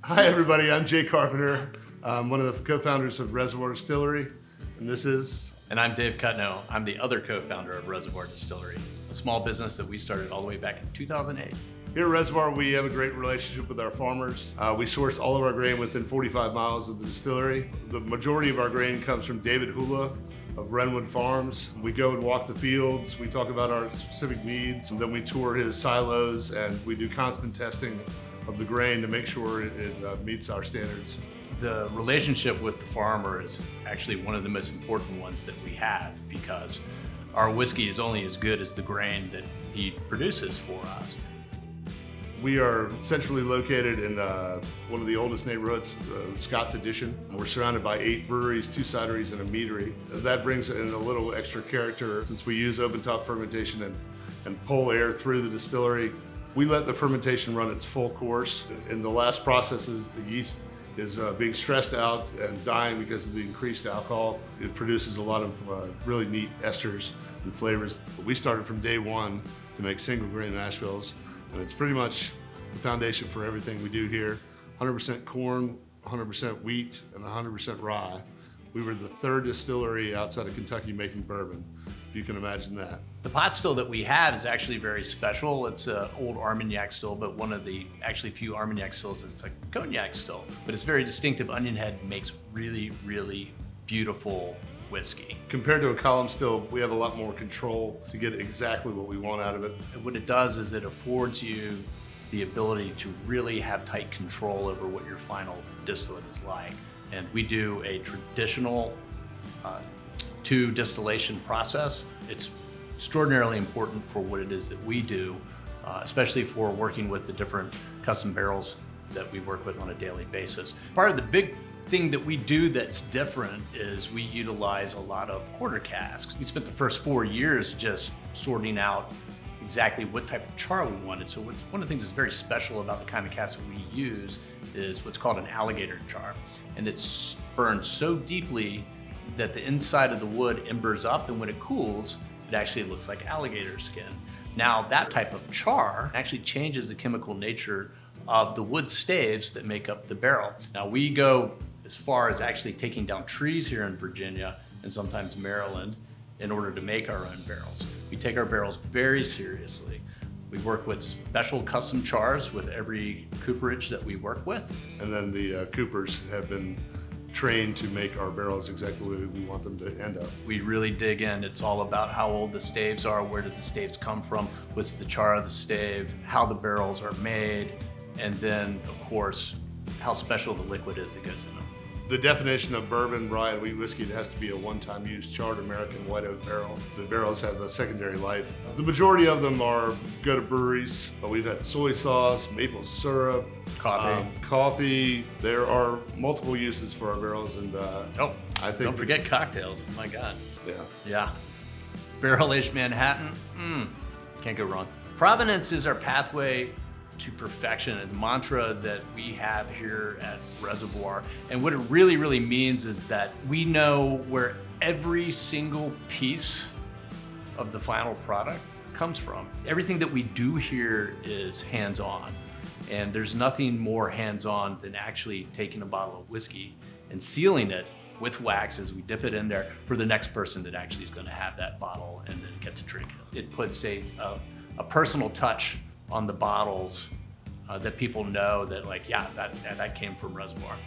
Hi everybody, I'm Jay Carpenter. I'm one of the co-founders of Reservoir Distillery, and this is... And I'm Dave Cuttino. I'm the other co-founder of Reservoir Distillery, a small business that we started all the way back in 2008. Here at Reservoir, we have a great relationship with our farmers. We source all of our grain within 45 miles of the distillery. The majority of our grain comes from David Hula of Wrenwood Farms. We go and walk the fields, we talk about our specific needs, and then we tour his silos, and we do constant testing of the grain to make sure it meets our standards. The relationship with the farmer is actually one of the most important ones that we have, because our whiskey is only as good as the grain that he produces for us. We are centrally located in one of the oldest neighborhoods, Scott's Addition. We're surrounded by 8 breweries, 2 cideries, and a meadery. That brings in a little extra character since we use open top fermentation and pull air through the distillery. We let the fermentation run its full course. In the last processes, the yeast is being stressed out and dying because of the increased alcohol. It produces a lot of really neat esters and flavors. We started from day one to make single grain mash bills, and it's pretty much the foundation for everything we do here. 100% corn, 100% wheat, and 100% rye. We were the 3rd distillery outside of Kentucky making bourbon, if you can imagine that. The pot still that we have is actually very special. It's an old Armagnac still, but one of the actually few Armagnac stills that's a cognac still. But it's very distinctive. Onion Head makes really, really beautiful whiskey. Compared to a column still, we have a lot more control to get exactly what we want out of it. And what it does is it affords you the ability to really have tight control over what your final distillate is like. And we do a traditional 2 distillation process. It's extraordinarily important for what it is that we do, especially for working with the different custom barrels that we work with on a daily basis. Part of the big thing that we do that's different is we utilize a lot of quarter casks. We spent the first 4 years just sorting out exactly what type of char we wanted. So one of the things that's very special about the kind of cask that we use is what's called an alligator char. And it's burned so deeply that the inside of the wood embers up, and when it cools, it actually looks like alligator skin. Now that type of char actually changes the chemical nature of the wood staves that make up the barrel. Now we go as far as actually taking down trees here in Virginia and sometimes Maryland in order to make our own barrels. We take our barrels very seriously. We work with special custom chars with every cooperage that we work with. And then the coopers have been trained to make our barrels exactly the way we want them to end up. We really dig in. It's all about how old the staves are, where did the staves come from, what's the char of the stave, how the barrels are made, and then, of course, how special the liquid is that goes in them. The definition of bourbon, rye, and wheat whiskey, it has to be a one-time use charred American white oak barrel. The barrels have a secondary life. The majority of them go to breweries, but we've had soy sauce, maple syrup, coffee. There are multiple uses for our barrels, and I think don't forget cocktails. My God. Yeah. Barrel-aged Manhattan. Can't go wrong. Provenance is our pathway to perfection, a mantra that we have here at Reservoir. And what it really, really means is that we know where every single piece of the final product comes from. Everything that we do here is hands-on. And there's nothing more hands-on than actually taking a bottle of whiskey and sealing it with wax as we dip it in there for the next person that actually is gonna have that bottle and then get to drink it. It puts a personal touch on the bottles that people know that, like, yeah, that came from Reservoir.